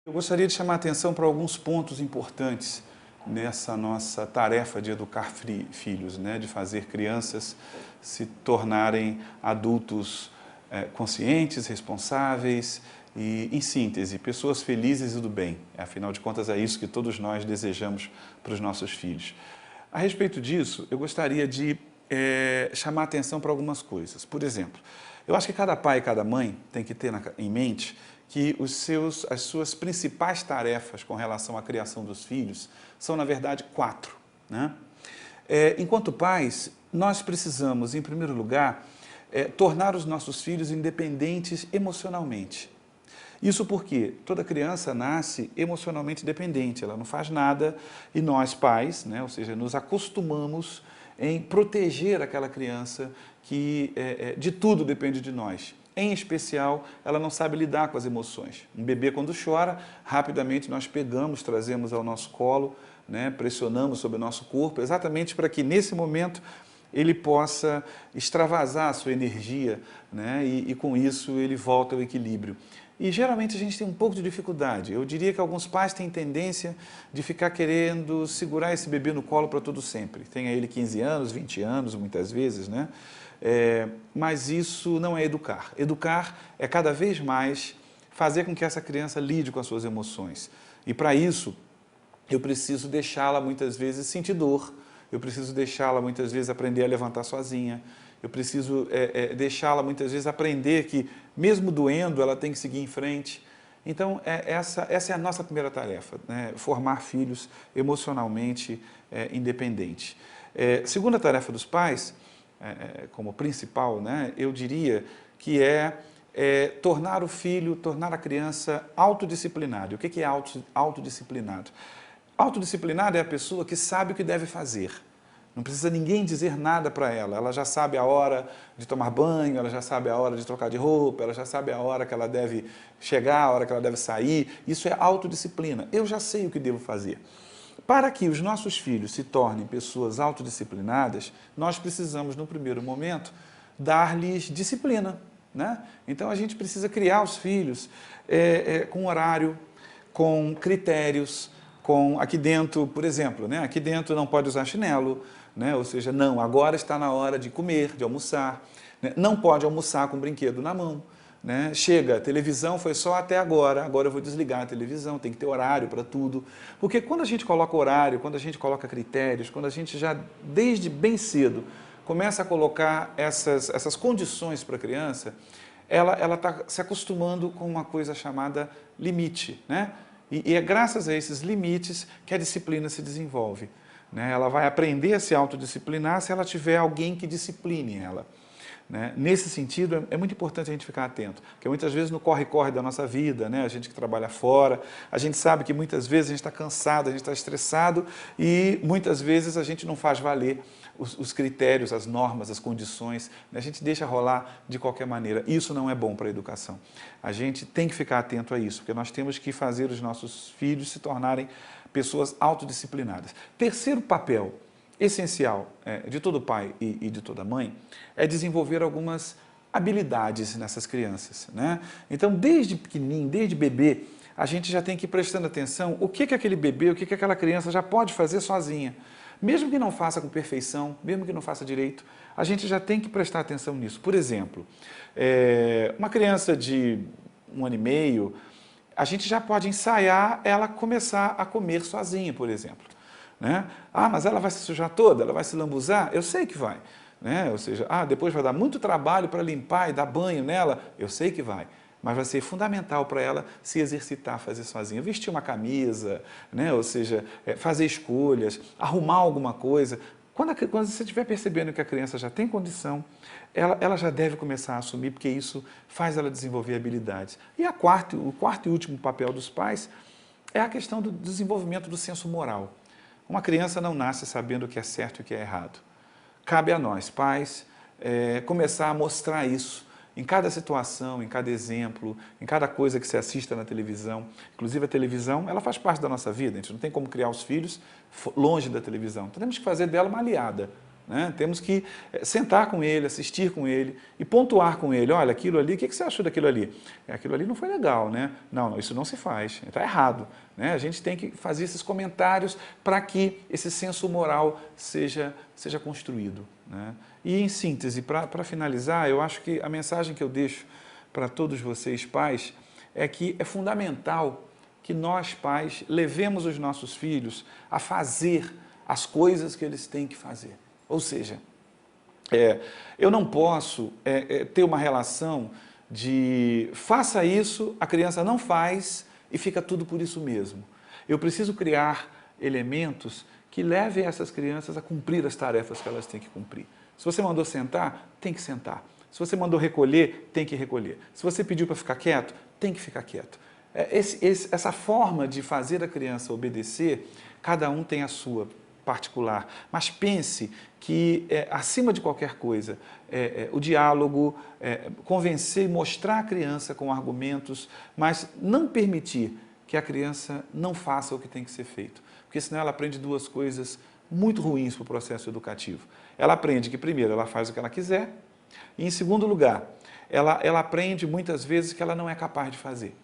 Eu gostaria de chamar a atenção para alguns pontos importantes nessa nossa tarefa de educar filhos, né? De fazer crianças se tornarem adultos conscientes, responsáveis e, em síntese, pessoas felizes e do bem. Afinal de contas, é isso que todos nós desejamos para os nossos filhos. A respeito disso, eu gostaria de chamar a atenção para algumas coisas. Por exemplo, eu acho que cada pai e cada mãe tem que ter em mente que as suas principais tarefas com relação à criação dos filhos são, na verdade, 4. Né? Enquanto pais, nós precisamos, em primeiro lugar, tornar os nossos filhos independentes emocionalmente. Isso porque toda criança nasce emocionalmente dependente, ela não faz nada e nós, pais, né, ou seja, nos acostumamos em proteger aquela criança que de tudo depende de nós. Em especial, ela não sabe lidar com as emoções. Um bebê, quando chora, rapidamente nós pegamos, trazemos ao nosso colo, né, pressionamos sobre o nosso corpo, exatamente para que, nesse momento, ele possa extravasar a sua energia, né, e com isso ele volta ao equilíbrio. E geralmente a gente tem um pouco de dificuldade. Eu diria que alguns pais têm tendência de ficar querendo segurar esse bebê no colo para todo sempre. Tenha ele 15 anos, 20 anos, muitas vezes, né? Mas isso não é educar. Educar é cada vez mais fazer com que essa criança lide com as suas emoções. E para isso, eu preciso deixá-la muitas vezes sentir dor, eu preciso deixá-la muitas vezes aprender a levantar sozinha, eu preciso deixá-la muitas vezes aprender que, mesmo doendo, ela tem que seguir em frente. Então, essa é a nossa primeira tarefa, né? Formar filhos emocionalmente independentes. Segunda tarefa dos pais, como principal, né, eu diria que tornar o filho, tornar a criança autodisciplinado. O que é autodisciplinado? Autodisciplinado é a pessoa que sabe o que deve fazer. Não precisa ninguém dizer nada para ela. Ela já sabe a hora de tomar banho, ela já sabe a hora de trocar de roupa, ela já sabe a hora que ela deve chegar, a hora que ela deve sair. Isso é autodisciplina. Eu já sei o que devo fazer. Para que os nossos filhos se tornem pessoas autodisciplinadas, nós precisamos, no primeiro momento, dar-lhes disciplina, né? Então, a gente precisa criar os filhos com horário, com critérios, aqui dentro, por exemplo, né? Aqui dentro não pode usar chinelo, né? Ou seja, não, agora está na hora de comer, de almoçar, né? Não pode almoçar com o brinquedo na mão. Né? Chega, a televisão foi só até agora eu vou desligar a televisão, tem que ter horário para tudo. Porque quando a gente coloca horário, quando a gente coloca critérios, quando a gente já, desde bem cedo, começa a colocar essas condições para a criança, ela está se acostumando com uma coisa chamada limite. Né? E é graças a esses limites que a disciplina se desenvolve. Né? Ela vai aprender a se autodisciplinar se ela tiver alguém que discipline ela. Né? Nesse sentido, é muito importante a gente ficar atento, porque muitas vezes no corre-corre da nossa vida, né? A gente que trabalha fora, a gente sabe que muitas vezes a gente está cansado, a gente está estressado e muitas vezes a gente não faz valer os critérios, as normas, as condições, né? A gente deixa rolar de qualquer maneira. Isso não é bom para a educação. A gente tem que ficar atento a isso, porque nós temos que fazer os nossos filhos se tornarem pessoas autodisciplinadas. Terceiro papel essencial de todo pai e de toda mãe é desenvolver algumas habilidades nessas crianças. Né? Então, desde pequenininho, desde bebê, a gente já tem que ir prestando atenção o que aquele bebê, o que aquela criança já pode fazer sozinha. Mesmo que não faça com perfeição, mesmo que não faça direito, a gente já tem que prestar atenção nisso. Por exemplo, uma criança de 1 ano e meio, a gente já pode ensaiar ela começar a comer sozinha, por exemplo. Né? Ah, mas ela vai se sujar toda, ela vai se lambuzar? Eu sei que vai. Né? Ou seja, depois vai dar muito trabalho para limpar e dar banho nela? Eu sei que vai. Mas vai ser fundamental para ela se exercitar, fazer sozinha. Vestir uma camisa, né? Ou seja, fazer escolhas, arrumar alguma coisa. Quando você estiver percebendo que a criança já tem condição, ela já deve começar a assumir, porque isso faz ela desenvolver habilidades. E o quarto e último papel dos pais é a questão do desenvolvimento do senso moral. Uma criança não nasce sabendo o que é certo e o que é errado. Cabe a nós, pais, começar a mostrar isso em cada situação, em cada exemplo, em cada coisa que se assista na televisão. Inclusive a televisão, ela faz parte da nossa vida, a gente não tem como criar os filhos longe da televisão. Então, temos que fazer dela uma aliada, né? Temos que sentar com ele, assistir com ele e pontuar com ele. Olha, aquilo ali, o que você achou daquilo ali? Aquilo ali não foi legal, né? Não, isso não se faz, está errado, né? A gente tem que fazer esses comentários para que esse senso moral seja construído, né? E, em síntese, para finalizar, eu acho que a mensagem que eu deixo para todos vocês, pais, é que é fundamental que nós, pais, levemos os nossos filhos a fazer as coisas que eles têm que fazer. Ou seja, eu não posso ter uma relação de faça isso, a criança não faz e fica tudo por isso mesmo. Eu preciso criar elementos que levem essas crianças a cumprir as tarefas que elas têm que cumprir. Se você mandou sentar, tem que sentar. Se você mandou recolher, tem que recolher. Se você pediu para ficar quieto, tem que ficar quieto. Essa forma de fazer a criança obedecer, cada um tem a sua particular. Mas pense que, acima de qualquer coisa, o diálogo, convencer e mostrar a criança com argumentos, mas não permitir que a criança não faça o que tem que ser feito. Porque senão ela aprende duas coisas muito ruins para o processo educativo. Ela aprende que, primeiro, ela faz o que ela quiser, e, em segundo lugar, ela aprende muitas vezes que ela não é capaz de fazer.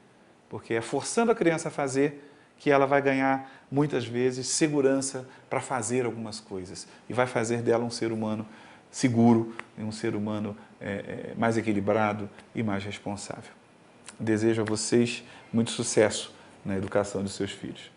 Porque é forçando a criança a fazer que ela vai ganhar, muitas vezes, segurança para fazer algumas coisas. E vai fazer dela um ser humano seguro, um ser humano mais equilibrado e mais responsável. Desejo a vocês muito sucesso na educação de seus filhos.